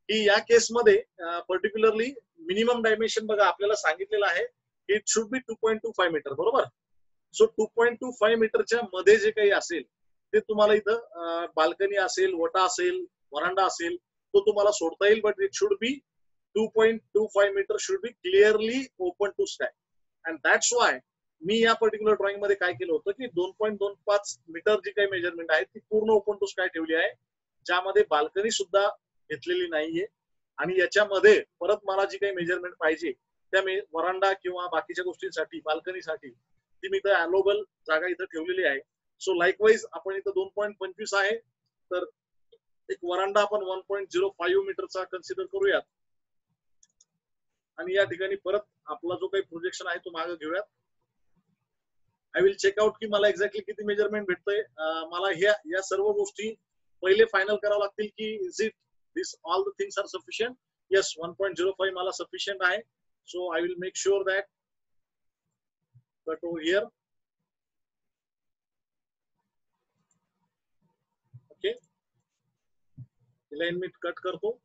की या केसमध्ये पर्टिक्युलरली मिनिमम डायमेन्शन बघा आपल्याला सांगितलेलं आहे इट शुड बी 2.25 मीटर, बरोबर. सो 2.25 मीटरच्या मध्ये जे काही असेल ते तुम्हाला इथं बाल्कनी असेल, वटा असेल, वरांडा असेल, तो तुम्हाला सोडता येईल, but it should be 2.25 metre should be clearly open to sky. And that's why मी या पर्टिक्युलर ड्रॉइंग मध्ये काय केलं होतं की 2.25 मीटर जी काही मेजरमेंट आहे ती पूर्ण ओपन टू स्काय ठेवली आहे, ज्यामध्ये बाल्कनी सुद्धा घेतलेली नाहीये. आणि याच्यामध्ये परत मला जी काही मेजरमेंट पाहिजे त्या वरांडा किंवा बाकीच्या गोष्टींसाठी, बाल्कनीसाठी ती मी इथं अलोबल जागा इथं ठेवलेली आहे. सो लाईकवाईज आपण इथं 2.25 आहे, तर एक वरांडा आपण 1.05 मीटरचा कन्सिडर करूयात. आणि या ठिकाणी परत आपला जो काही प्रोजेक्शन आहे तो मागे घेऊयात. आय विल चेकआउट की मला एक्झॅक्टली किती मेजरमेंट भेटतंय. मला या सर्व गोष्टी पहिले फायनल करावं लागतील की is it this all the things are sufficient. Yes, 1.05 मला सफिशियंट आहे. So I will make sure that cut over here. Okay, line मी कट करतो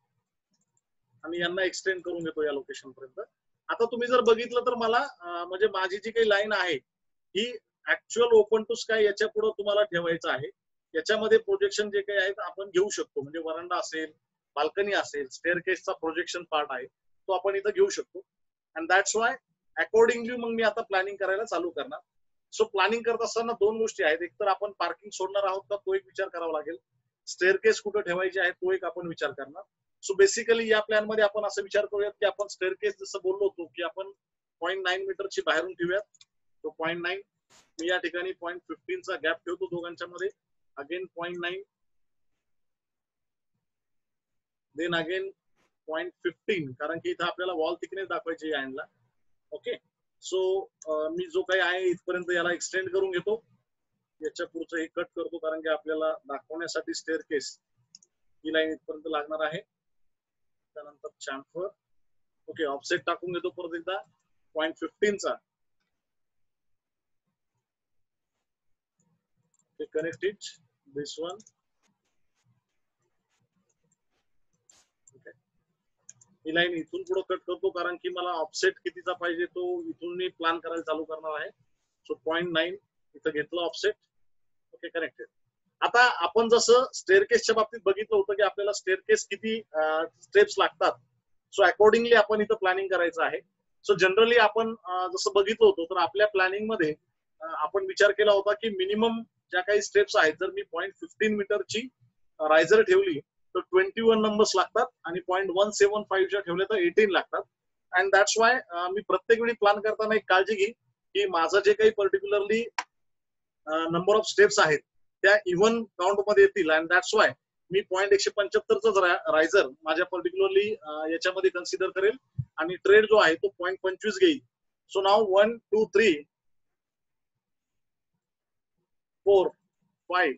आणि यांना एक्सटेंड करून घेतो या लोकेशन पर्यंत. आता तुम्ही जर बघितलं तर मला म्हणजे माझी जी काही लाईन आहे ही ऍक्च्युअल ओपन टू स्काय याच्या पुढे तुम्हाला ठेवायचं आहे. याच्यामध्ये प्रोजेक्शन जे काही आहे आपण घेऊ शकतो, म्हणजे वरांडा असेल, बाल्कनी असेल, स्टेअरकेसचा प्रोजेक्शन पार्ट आहे तो आपण इथं घेऊ शकतो. अँड दॅट्स वाय अकॉर्डिंगली मग मी आता प्लॅनिंग करायला चालू करणार. सो प्लॅनिंग करत असताना दोन गोष्टी आहेत, एक तर आपण पार्किंग सोडणार आहोत का तो एक विचार करावा लागेल, स्टेअरकेस कुठे ठेवायची आहे तो एक आपण विचार करणार. सो बेसिकली या प्लॅन मध्ये आपण असं विचार करूयात की आपण स्टेअरकेस जसं बोललो होतो की आपण 0.9 मीटरची बाहेरून ठेवूयात. तो 0.9 मी या ठिकाणी 0.15 चा गॅप ठेवतो दोघांच्या मध्ये. अगेन 0.9, देन अगेन 0.15, कारण की इथं आपल्याला वॉल थिकनेस दाखवायची या एंडला. ओके, सो मी जो काही आहे इथपर्यंत याला एक्सटेंड करून घेतो. याच्या पुढचं हे कट करतो कारण की आपल्याला दाखवण्यासाठी स्टेअरकेस ही लाईन इथपर्यंत लागणार आहे. त्यानंतर चॅम्फर. ओके, ऑफसेट टाकून घेतो परत एकदा 0.15 चा. Connect it this one. He line इथून पुढे कट करतो कारण की मला ऑफसेट कितीचा पाहिजे तो इथून मी प्लॅन करायला चालू करणार आहे. सो 0.9 इथं घेतलं ऑफसेट. Okay, connected. आता आपण जसं स्टेअरकेसच्या बाबतीत बघितलं होतं की आपल्याला स्टेअरकेस किती स्टेप्स लागतात, सो अकॉर्डिंगली आपण इथं प्लॅनिंग करायचं आहे. सो जनरली आपण जसं बघितलं होतं तर आपल्या प्लॅनिंग मध्ये आपण विचार केला होता की मिनिमम ज्या काही स्टेप्स आहेत, जर मी 0.15 मीटरची रायझर ठेवली तर 21 नंबर्स लागतात आणि 0.175 च्या ठेवले तर 18 लागतात. अँड दॅट्स वाय मी प्रत्येक वेळी प्लॅन करताना एक काळजी घे की माझं जे काही पर्टिक्युलरली नंबर ऑफ स्टेप्स आहेत त्या इव्हन काउंट मध्ये येतील. And that's why me 0.175 riser माझ्या पर्टिक्युलरली याच्यामध्ये कन्सिडर करेल आणि ट्रेड जो आहे तो 0.25 घेईल. सो नाव 1 2 3 4 5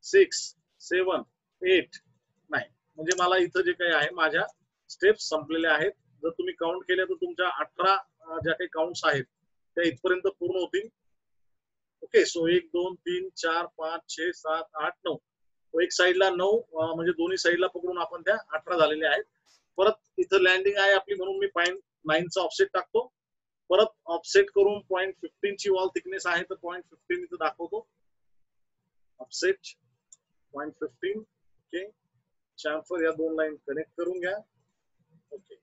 6 7 8 9 म्हणजे मला इथं जे काही आहे माझ्या स्टेप्स संपलेल्या आहेत. जर तुम्ही काउंट केले तर तुमच्या 18 ज्या काही काउंट्स आहेत त्या इथपर्यंत पूर्ण होतील. ओके, सो 1 2 3 4 5 6 7 8 9, एक साईडला 9 म्हणजे दोन्ही साईडला पकडून आपण त्या 18 झालेल्या आहेत. परत इथं लँडिंग आहे आपली म्हणून मी 0.9 चा ऑफसेट टाकतो. परत ऑफसेट करून 0.15 ची वॉल थिकनेस आहे तर 0.15 इथं दाखवतो. ऑफसेट 0.15. ओके, चॅम्फर या दोन लाईन कनेक्ट करून घ्या. ओके,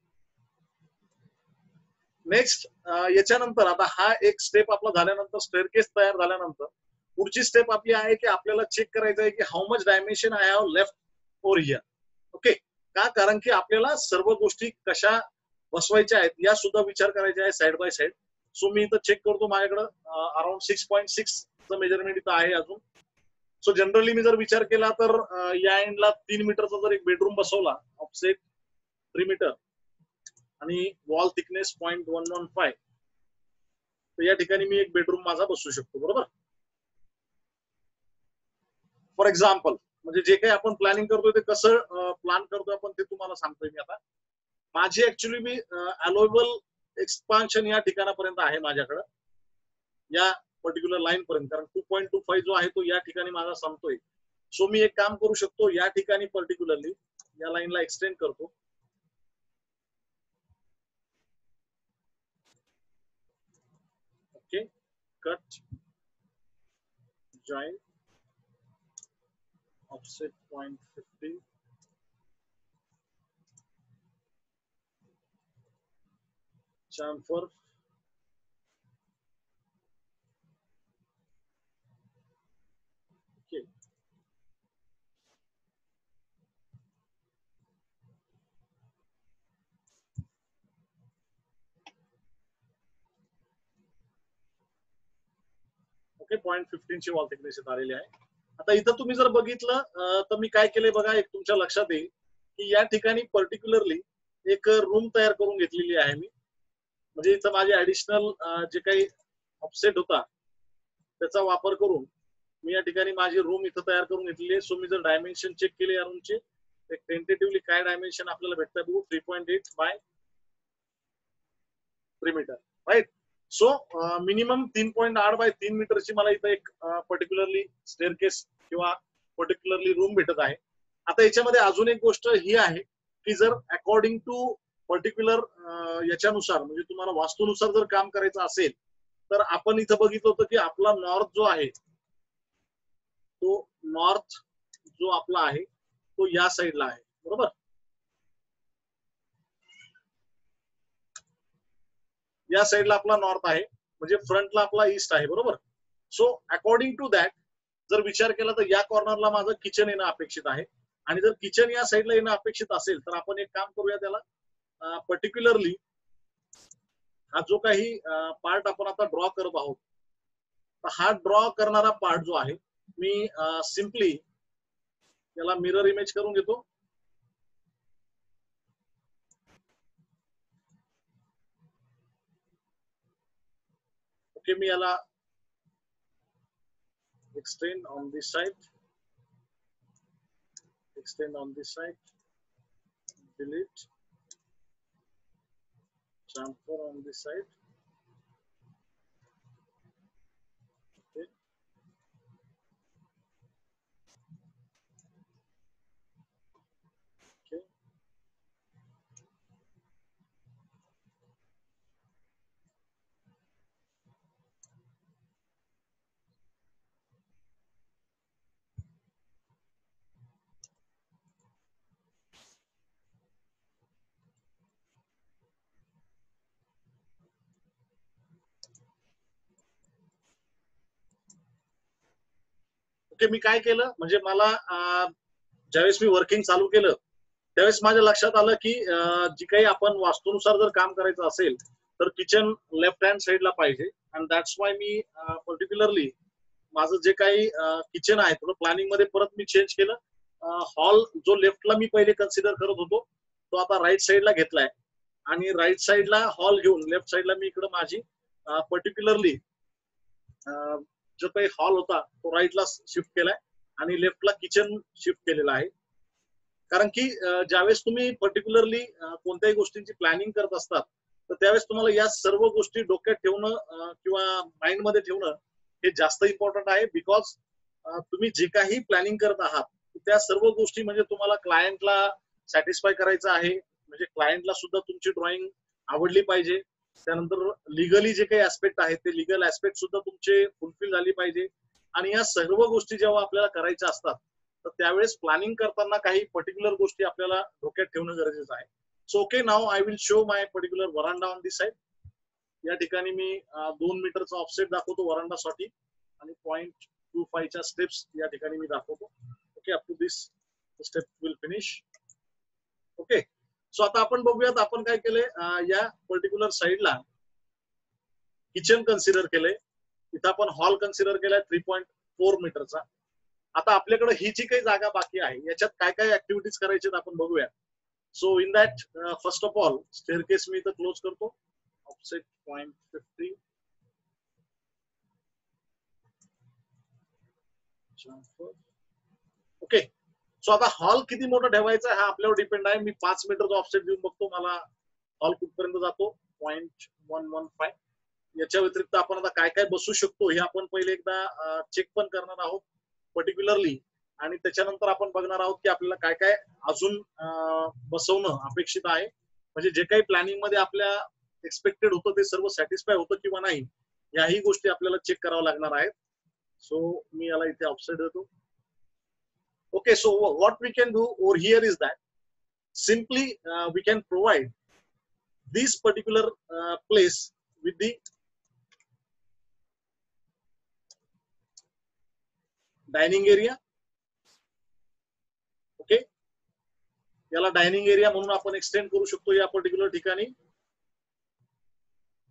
नेक्स्ट याच्यानंतर आता हा एक स्टेप आपला झाल्यानंतर स्टेअरकेस तयार झाल्यानंतर पुढची स्टेप आपली आहे की आपल्याला चेक करायचं आहे की how much dimension I have left over here. Okay, का, कारण की आपल्याला सर्व गोष्टी कशा बसवायच्या आहेत या सुद्धा विचार करायचा आहे साइड बाय साइड. सो मी इथं चेक करतो माझ्याकडं अराउंड 6.6 चं मेजरमेंट इथं आहे अजून. सो जनरली मी जर विचार केला तर या एंडला 3 मीटरचा जर एक बेडरूम बसवला, ऑफसेट 3 मीटर आणि वॉल थिकनेस 0.115, तर या ठिकाणी मी एक बेडरूम माझा बसवू शकतो, बरोबर. फॉर एक्झाम्पल म्हणजे जे काही आपण प्लॅनिंग करतोय ते कसं प्लॅन करतोय आपण ते तुम्हाला सांगतोय मी आता. माझी ऍक्च्युली मी अलोएबल एक्सपान्शन या ठिकाणापर्यंत आहे माझ्याकडं, या पर्टिक्युलर लाईन पर्यंत, कारण 2.25 जो आहे तो या ठिकाणी माझा संपतोय. सो मी एक काम करू शकतो, या ठिकाणी पर्टिक्युलरली या लाईनला एक्सटेंड करतो cut join offset 0.50 chamfer okay. Okay 0.15 ची वॉल थिकनेस आलेली आहे. आता इथं तुम्ही जर बघितलं तर मी काय केलंय बघा, एक तुमच्या लक्षात येईल की या ठिकाणी पर्टिक्युलरली एक रूम तयार करून घेतलेली आहे मी. म्हणजे इथं माझे ऍडिशनल जे काही ऑफसेट होता त्याचा वापर करून मी या ठिकाणी माझी रूम इथं तयार करून घेतलेली आहे. सो मी जर डायमेन्शन चेक केले या रूमचे, एक टेंटेटिव्हली काय डायमेन्शन आपल्याला भेटतात बघू, 3.8 by 3 metre, right. So minimum 3.8 by 3 मीटरची मला इथं एक पर्टिक्युलरली स्टेअरकेस किंवा पर्टिक्युलरली रूम भेटत आहे. आता याच्यामध्ये अजून एक गोष्ट ही आहे की जर अकॉर्डिंग टू पर्टिक्युलर याच्यानुसार म्हणजे तुम्हाला वास्तूनुसार जर काम करायचं असेल तर आपण इथं बघितलं होतं की आपला नॉर्थ जो आहे तो नॉर्थ जो आपला आहे तो या साईडला आहे, बरोबर. या साईडला आपला नॉर्थ आहे म्हणजे फ्रंटला आपला ईस्ट आहे, बरोबर. सो अकॉर्डिंग टू दॅट जर विचार केला तर या कॉर्नरला माझं किचन येणं अपेक्षित आहे. आणि जर किचन या साईडला येणं अपेक्षित असेल तर आपण एक काम करूया, त्याला पर्टिक्युलरली हा जो काही पार्ट आपण आता ड्रॉ करत आहोत तर हा ड्रॉ करणारा पार्ट जो आहे मी सिम्पली याला मिरर इमेज करून घेतो. ओके, मी याला extend on this side, extend on this side, delete, chamfer on this side. Okay. Okay. Okay, मी काय केलं म्हणजे मला ज्यावेळेस मी वर्किंग चालू केलं त्यावेळेस माझ्या लक्षात आलं की जी काही आपण वास्तूनुसार जर काम करायचं असेल तर किचन लेफ्ट हँड साईडला पाहिजे. And that's why me particularly माझं जे काही किचन आहे थोडं प्लॅनिंग मध्ये परत मी चेंज केलं. हॉल जो लेफ्टला मी पहिले कन्सिडर करत होतो तो आता राईट साईडला घेतलाय आणि राईट साईडला हॉल घेऊन लेफ्ट साईडला मी इकडे माझी पर्टिक्युलरली जो काही हॉल होता तो राईटला शिफ्ट केलाय आणि लेफ्टला किचन शिफ्ट केलेला आहे. कारण की ज्यावेळेस तुम्ही पर्टिक्युलरली कोणत्याही गोष्टींची प्लॅनिंग करत असतात तर त्यावेळेस तुम्हाला या सर्व गोष्टी डोक्यात ठेवणं किंवा माइंड मध्ये ठेवणं हे जास्त इम्पॉर्टंट आहे. बिकॉज तुम्ही जे काही प्लॅनिंग करत आहात त्या सर्व गोष्टी म्हणजे तुम्हाला क्लायंटला सॅटिस्फाय करायचं आहे, म्हणजे क्लायंटला सुद्धा तुमची ड्रॉइंग आवडली पाहिजे. त्यानंतर लिगली जे काही ऍस्पेक्ट आहेत ते लिगल ऍस्पेक्ट सुद्धा तुमचे फुलफिल झाली पाहिजे. आणि या सर्व गोष्टी जेव्हा आपल्याला करायच्या असतात तर त्यावेळेस प्लॅनिंग करताना काही पर्टिक्युलर गोष्टी आपल्याला डोक्यात ठेवणं गरजेचं आहे. So okay, now I will show my particular veranda on this side. या ठिकाणी मी 2 मीटरचा ऑफसेट दाखवतो वरांडासाठी आणि 0.25 च्या स्टेप्स या ठिकाणी मी दाखवतो. Okay, up to this step will finish. Okay, so आता आपण बघूयात आपण काय केलंय. या पर्टिक्युलर साईडला किचन कन्सिडर केलंय, इथं आपण हॉल कन्सिडर केलाय 3.4 मीटरचा. आता आपल्याकडे ही जी काही जागा बाकी आहे याच्यात काय काय ऍक्टिव्हिटीज करायचे आपण बघूया. So in that first of all staircase मी इथं क्लोज करतो. ऑफसेट 0.50. ओके, सो आता हॉल किती मोठा ठेवायचा हा आपल्यावर डिपेंड आहे. मी 5 मीटरचा ऑफसेट देऊन बघतो मला हॉल कुठपर्यंत जातो. 0.115. याच्या व्यतिरिक्त आपण आता काय काय बसू शकतो हे आपण पहिले एकदा चेक पण करणार आहोत पर्टिक्युलरली. आणि त्याच्यानंतर आपण बघणार आहोत की आपल्याला काय काय अजून बसवणं अपेक्षित आहे. म्हणजे जे काही प्लॅनिंग मध्ये आपल्या एक्सपेक्टेड होतं ते सर्व सॅटिस्फाय होतं किंवा नाही याही गोष्टी आपल्याला चेक कराव्या लागणार आहेत. सो मी याला इथे ऑफसेट देतो. Okay, so what we can do over here is that simply we can provide this particular place with the dining area. Okay, याला डायनिंग एरिया म्हणून आपण एक्सटेंड करू शकतो या पर्टिक्युलर ठिकाणी.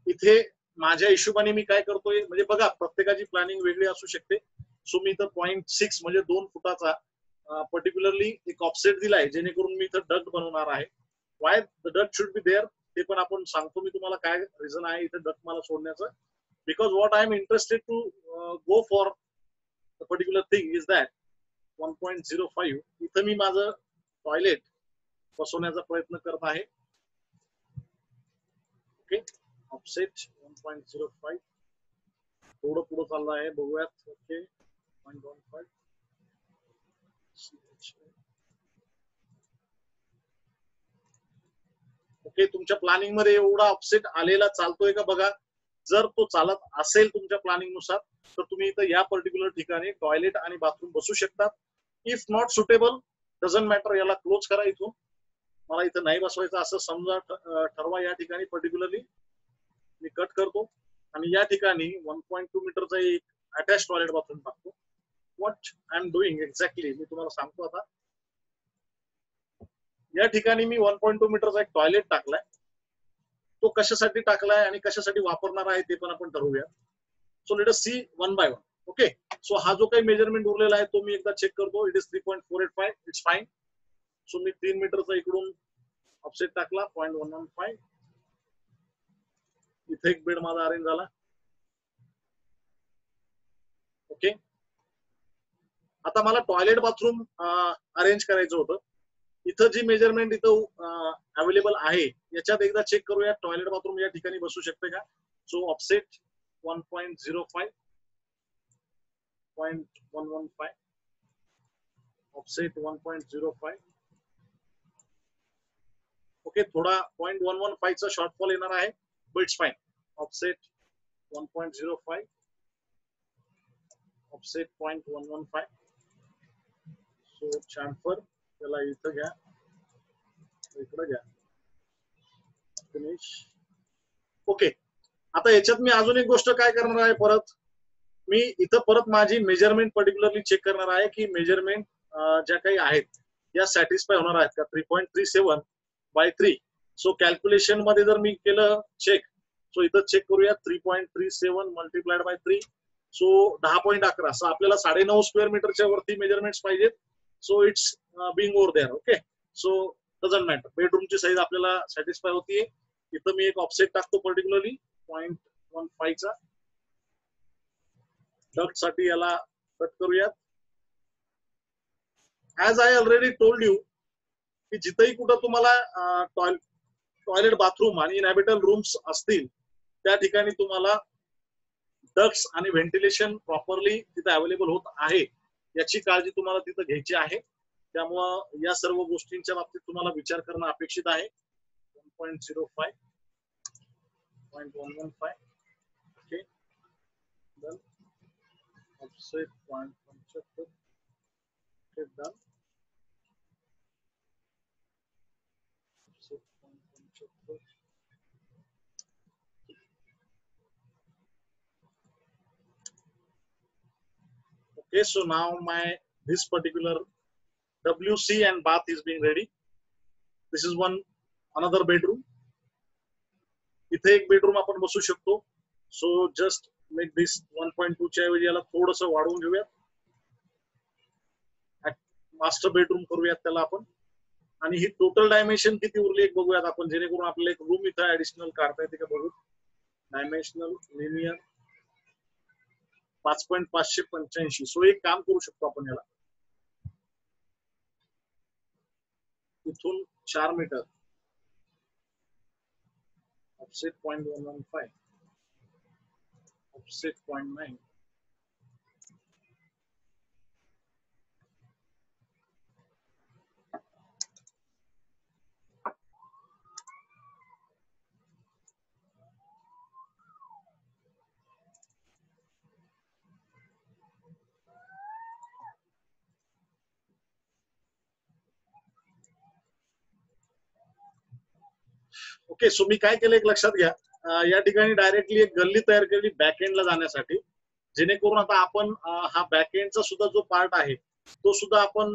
इथे माझ्या हिशोबाने मी काय करतोय म्हणजे बघा प्रत्येकाची प्लॅनिंग वेगळी असू शकते. सो मी इथं 0.6 म्हणजे 2 फुटाचा पर्टिक्युलरली एक ऑफसेट दिलाय जेणेकरून मी इथं डक्ट बनवणार आहे. Why the duct should be there ते पण आपण सांगतो मी तुम्हाला काय रिझन आहे इथं डक्ट मला सोडण्याचं. Because what I am interested to go for the particular thing is that 1.05 इथं मी माझं टॉयलेट बसवण्याचा प्रयत्न करत आहे. ओके, ऑफसेट 1.05 थोडं पुढे चाललं आहे बघूयात. Okay, 0.15 okay. तुमच्या प्लॅनिंग मध्ये एवढा ऑफसेट आलेला चालतोय का बघा. जर तो चालत असेल तुमच्या प्लॅनिंग नुसार तर तुम्ही इथं या पर्टिक्युलर ठिकाणी टॉयलेट आणि बाथरूम बसू शकतात. If not suitable doesn't matter, याला क्लोज करा. इथून मला इथं नाही बसवायचं असं समजा ठरवा. या ठिकाणी पर्टिक्युलरली मी कट करतो आणि या ठिकाणी 1.2 मीटरचा एक अटॅच टॉयलेट बाथरूम टाकतो. What I am doing exactly मी तुम्हाला सांगतो आता. या ठिकाणी मी 1.2 मीटरचा एक टॉयलेट टाकलाय. तो कशासाठी टाकलाय आणि कशासाठी वापरणार आहे ते पण आपण ठरवूया. So let us see one by one. Okay, so हा जो काही मेजरमेंट उरलेला आहे तो मी एकदा चेक करतो. It is 3.485. It's fine. So मी 3 मीटरचा इकडून ऑफसेट टाकला 0.115. इथे एक बेड माझा अरेंज झाला. ओके, आता मला टॉयलेट बाथरूम अरेंज करायचं होतं. इथं जी मेजरमेंट इथं अवेलेबल आहे याच्यात एकदा चेक करूया टॉयलेट बाथरूम या ठिकाणी बसू शकते का. So offset 1.05 0.115 offset 1.05. ओके, थोडा 0.115 चा शॉर्टफॉल येणार आहे but it's fine. Offset 1.05 offset 0.115. So chamfer त्याला इथं घ्या, इकडं घ्या, फिनिश. ओके, आता याच्यात मी अजून एक गोष्ट काय करणार आहे, परत मी इथं परत माझी मेजरमेंट पर्टिक्युलरली चेक करणार आहे की मेजरमेंट ज्या काही आहेत या सॅटिस्फाय होणार आहेत का. 3.37 बाय 3. सो कॅल्क्युलेशन मध्ये जर मी केलं चेक, सो इथं चेक करूया 3.37 मल्टिप्लाइड बाय 3. सो 10.11. सो आपल्याला 9.5 स्क्वेअर मीटरच्या वरती मेजरमेंट्स पाहिजेत. So it's being over there. Okay, so doesn't matter. बेडरूमची साईज आपल्याला सॅटिस्फाय होतीये. इथं मी एक ऑफसेट टाकतो पर्टिक्युलरली 0.15 चा. डक्ट साठी याला कट करूयात. As I already told you की जिथेही कुठं तुम्हाला टॉयलेट बाथरूम आणि इनहॅबिटेबल रूम्स असतील त्या ठिकाणी तुम्हाला डक्ट्स आणि व्हेंटिलेशन प्रॉपरली तिथे अवेलेबल होत आहे याची काळजी तुम्हाला तिथं घ्यायची आहे. त्यामुळं या सर्व गोष्टींच्या बाबतीत तुम्हाला विचार करणं अपेक्षित आहे. 1.05 0.115. Okay, done. Offset 0.75. Okay, done. Offset 0.75. Okay, so now this particular WC and bath is being ready. This is another bedroom. इथे एक बेडरूम आपण बसू शकतो. सो जस्ट मेक दिस 1.2 च्या ऐवजी याला थोडंसं वाढवून घेऊयात. मास्टर बेडरूम करूयात त्याला आपण. आणि ही टोटल डायमेन्शन किती उरली एक बघूयात आपण, जेणेकरून आपल्याला एक रूम इथं ऍडिशनल काढता येते का बघू. Dimensional linear 5.585. सो एक काम करू शकतो आपण, याला इथून 4 metre offset 0.115 offset 0.9. Okay. So मी काय केलं एक लक्षात घ्या, या ठिकाणी डायरेक्टली एक गल्ली तयार केली बॅकएंडला जाण्यासाठी, जेणेकरून आता आपण हा बॅकएंडचा सुद्धा जो पार्ट आहे तो सुद्धा आपण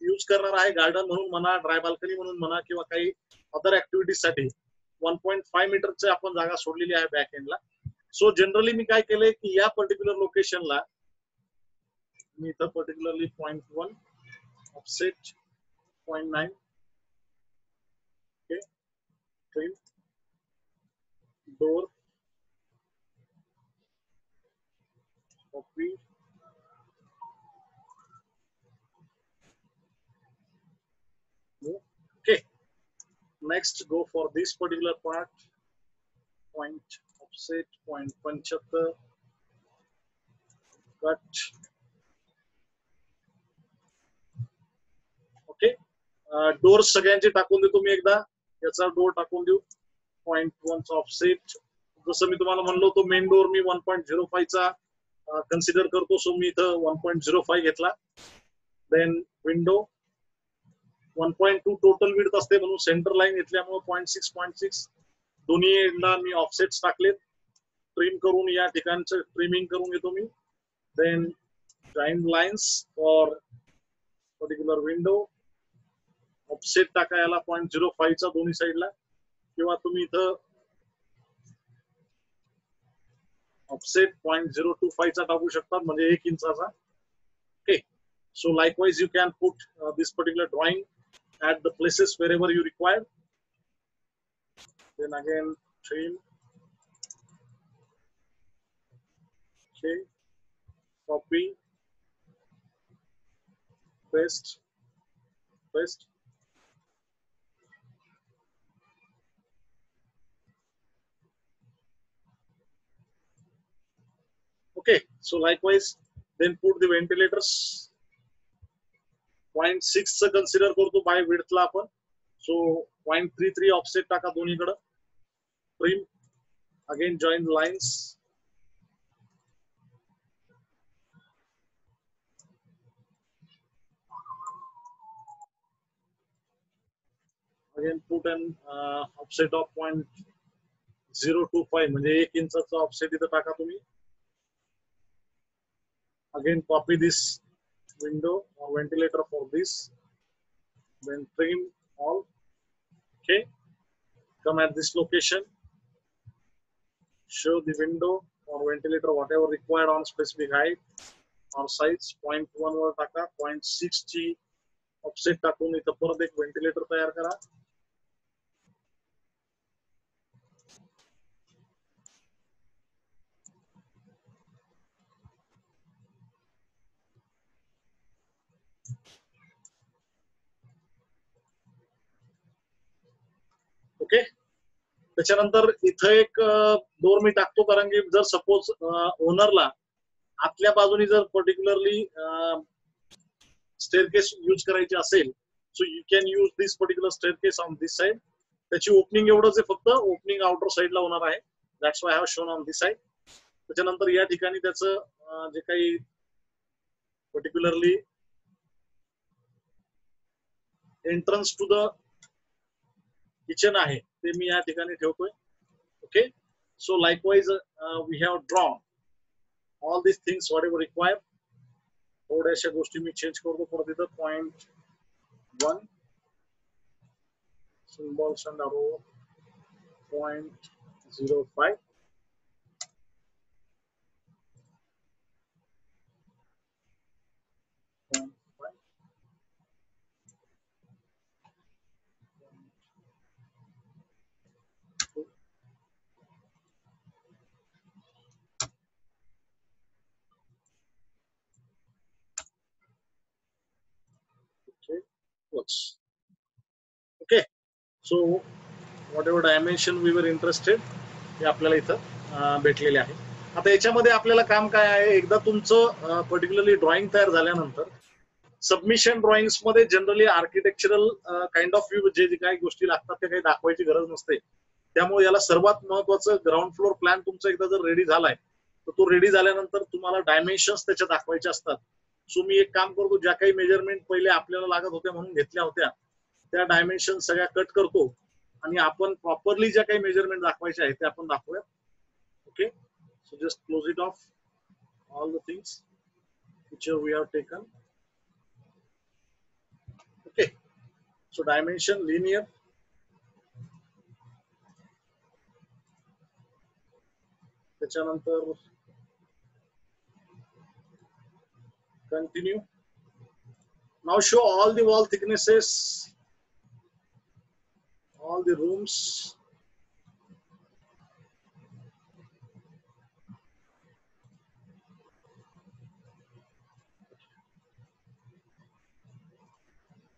यूज करणार आहे, गार्डन म्हणून म्हणा, ड्राय बाल्कनी म्हणून म्हणा, किंवा काही अदर ऍक्टिव्हिटीजसाठी 1.5 मीटरची आपण जागा सोडलेली आहे बॅकएंडला. सो जनरली मी काय केलंय की या पर्टिक्युलर लोकेशनला मी इथं particularly 0.1 offset 0.9 okay, trim door copy okay. Next go for this particular part, point offset 0.75 cut. Okay. Door सगळ्यांचे टाकून देतो मी एकदा, याचा डोर टाकून देऊ 0.1 चा ऑफसेट. जसं मी तुम्हाला म्हणलो होतो मेन डोर मी 1.05 चा कन्सिडर करतो, सो मी इथं 1.05 घेतला. देन विंडो 1.2 टोटल विड्थ असते म्हणून सेंटर लाईन घेतल्यामुळे 0.6 दोन्ही एंडला मी ऑफसेट्स टाकलेत. ट्रिम करून या ठिकाणचं ट्रिमिंग करून घेतो मी. Then joint lines for particular window, offset टाका याला 0.05 चा दोन्ही साईडला, किंवा तुम्ही इथं ऑफसेट 0.025 चा टाकू शकतात, म्हणजे 1 इंचाचा. Okay. So likewise you can put this particular drawing at the places wherever you require. Then again trim, okay, copy, paste, paste. Okay, so likewise then put the ventilators. 0.6 च कन्सिडर करतो bye विड्थला आपण, so 0.33 offset टाका दोन्हीकडे. Trim again join lines, again put an offset of 0.025 म्हणजे 1 इंचाचा offset इथं टाका तुम्ही. Again copy this window or ventilator for this, then trim all. Okay, come at this location, show the window or ventilator whatever required on specific height or size. 0.1 वर टाका, 0.6 ची offset टाकून इथं परत एक व्हेंटिलेटर तयार करा. ओके. त्याच्यानंतर इथं एक डोर मी टाकतो, कारण की जर सपोज ओनरला आतल्या बाजूनी जर पर्टिक्युलरली स्टेअरकेस यूज करायची असेल, so you can use this particular staircase on this side. त्याची ओपनिंग एवढंच आहे, फक्त ओपनिंग आउटर साइडला होणार आहे. That's why I have shown on this side. त्याच्यानंतर या ठिकाणी त्याचं जे काही particularly entrance to the kitchen आहे ते मी या ठिकाणी ठेवतोय. Okay. So likewise we have drawn all this things whatever require. थोड्याशा गोष्टी मी चेंज करतो परत इथं. 0.1 symbols and arrow 0.05. Okay, so whatever dimension we were interested हे आपल्याला इथं भेटलेले आहे. आता याच्यामध्ये आपल्याला काम काय आहे, एकदा तुमचं पर्टिक्युलरली ड्रॉइंग तयार झाल्यानंतर सबमिशन ड्रॉइंग्स मध्ये generally architectural kind of view जे काही गोष्टी लागतात ते काही दाखवायची गरज नसते. त्यामुळे याला सर्वात महत्वाचं ग्राउंड फ्लोर प्लॅन तुमचा एकदा जर रेडी झालाय तर तो रेडी झाल्यानंतर तुम्हाला डायमेन्शन्स त्याच्या दाखवायचे असतात. सो मी एक काम करतो, ज्या काही मेजरमेंट पहिले आपल्याला लागत होत्या म्हणून घेतल्या होत्या त्या डायमेन्शन सगळ्या कट करतो आणि आपण प्रॉपरली ज्या काही मेजरमेंट दाखवायचे आहेत ते आपण दाखवूया. Okay, so just close it off all the things which we have taken. Okay, so dimension linear, त्याच्यानंतर continue. Now show all the wall thicknesses, all the rooms.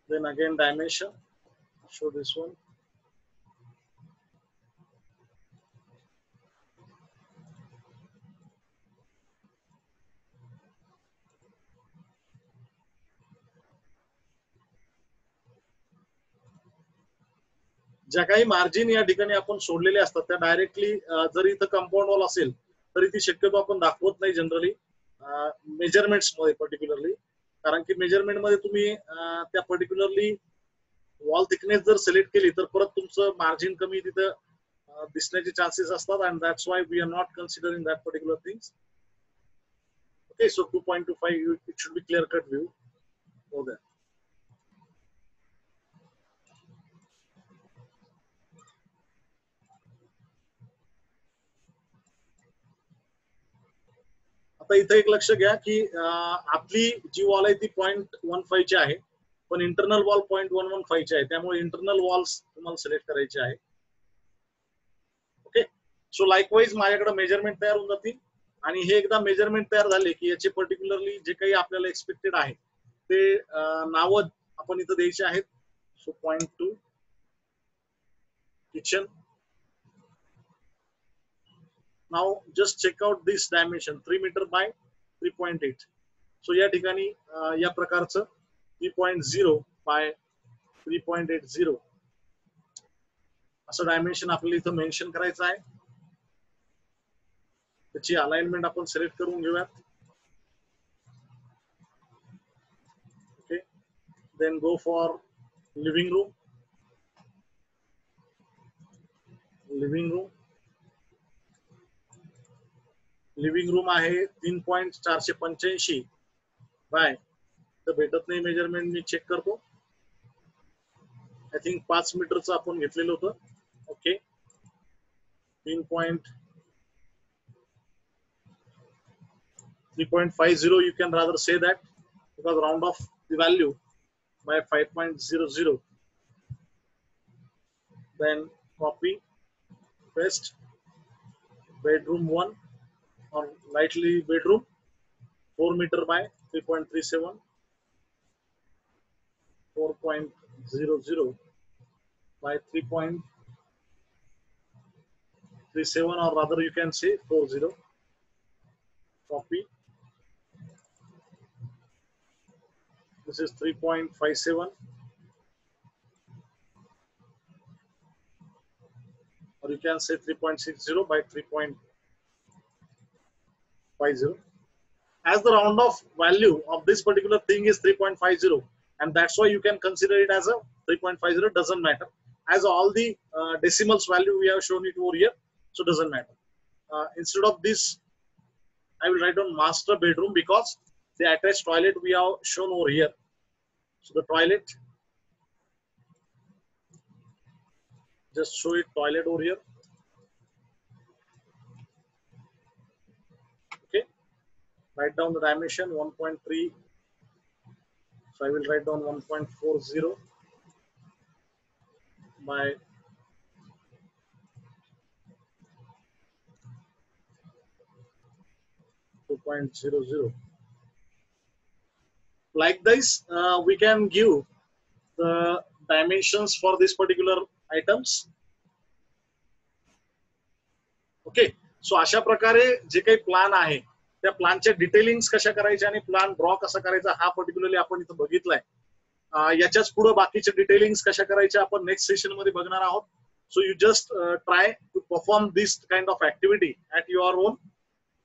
Then again dimension, show this one. ज्या काही margin या ठिकाणी आपण सोडलेले असतात त्या directly जर इथं कंपाऊंड वॉल असेल तरी ती शक्यतो आपण दाखवत नाही जनरली मेजरमेंट्स मध्ये पर्टिक्युलरली, कारण की मेजरमेंट मध्ये तुम्ही त्या पर्टिक्युलरली वॉल थिकनेस जर सिलेक्ट केली तर परत तुमचं मार्जिन कमी तिथं दिसण्याचे चान्सेस असतात, and that's why we are not considering that particular things. Okay, so 2.25 it should be clear cut view for that. आता इथे एक लक्ष घ्या की आपली जी वॉल आहे ती 0.15 ची आहे, पण इंटरनल वॉल 0.115 ची आहे, त्यामुळे इंटरनल वॉल्स तुम्हाला सिलेक्ट करायचे आहे. ओके, सो लाईकवाईज माझ्याकडे मेजरमेंट तयार होऊन जातील, आणि हे एकदा मेजरमेंट तयार झाले की याचे पर्टिक्युलरली जे काही आपल्याला एक्सपेक्टेड आहे ते नावं आपण इथं द्यायचे आहेत. So 0.2 kitchen. Now just check out this dimension 3 meter by 3.8. So या ठिकाणी या प्रकारचं 3.0 by 3.80 असं डायमेन्शन आपल्याला इथं मेन्शन करायचं आहे. त्याची अलाइनमेंट आपण सिलेक्ट करून घेऊयात. Okay, then go for living room. Living room आहे 3.485 बाय, तर भेटत नाही मेजरमेंट, मी चेक करतो. आय थिंक 5 मीटरचं आपण घेतलेलं होतं. Okay, 3.50 you can rather say that, because round off the value by 5.00. Then copy, paste, bedroom 1 or lightly bedroom 4 meter by 3.37, 4.00 by 3.37, or rather you can say 40. Copy. This is 3.57, or you can say 3.60 by 3.50. As the round off value of this particular thing is 3.50, and that's why you can consider it as a 3.50. Doesn't matter, as all the decimals value we have shown it over here, so doesn't matter. Instead of this, I will write down master bedroom, because the attached toilet we have shown over here. So the toilet, just show it toilet over here. Okay, write down the dimension 1.3. So I will write down 1.40 by 2.00. Like this, we can give the dimensions for this particular items. Okay, so अशा प्रकारे जे काही plan आहे त्या प्लानच्या detailings कशा करायच्या आणि plan draw कसा करायचा हा पर्टिक्युलरली आपण इथं बघितलाय. याच्याच पुढे बाकीचे डिटेलिंग्स कशा करायच्या आपण नेक्स्ट सेशन मध्ये बघणार आहोत. So you just try to perform this kind of activity at your own,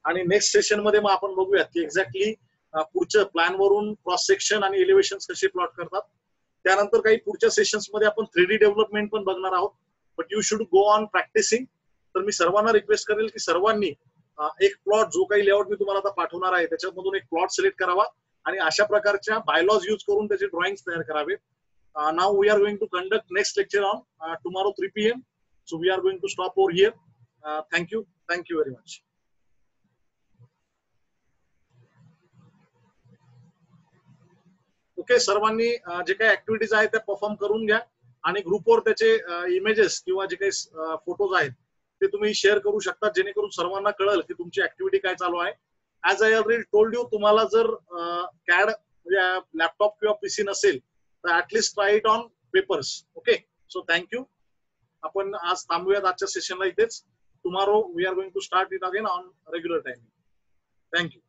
आणि नेक्स्ट सेशन मध्ये मग आपण बघूयात की एक्झॅक्टली पुढच्या प्लॅन वरून क्रॉस सेक्शन आणि एलिव्हेशन कसे प्लॉट करतात. त्यानंतर काही पुढच्या सेशन्स मध्ये आपण 3D डेव्हलपमेंट पण बघणार आहोत. But you should go on practicing. तर मी सर्वांना रिक्वेस्ट करेल की सर्वांनी एक प्लॉट जो काही लेआउट मी तुम्हाला आता पाठवणार आहे त्याच्यामधून एक प्लॉट सिलेक्ट करावा आणि अशा प्रकारच्या बायलॉज यूज करून त्याचे ड्रॉइंग तयार करावे. Now we are going to conduct next lecture on tomorrow 3 PM. So we are going to stop over here. Thank you very much. Okay, सर्वांनी जे काही ऍक्टिव्हिटीज आहेत त्या परफॉर्म करून घ्या आणि ग्रुपवर त्याचे इमेजेस किंवा जे काही फोटोज आहेत ते तुम्ही शेअर करू शकता जेणेकरून सर्वांना कळेल की तुमची ऍक्टिव्हिटी काय चालू आहे. As I already told you, तुम्हाला जर कॅड म्हणजे लॅपटॉप किंवा पीसी नसेल तर at least try it on papers. Okay, so thank you. आपण आज थांबूयात आजच्या सेशनला इथेच. Tomorrow we are going to start it again on regular time. Thank you.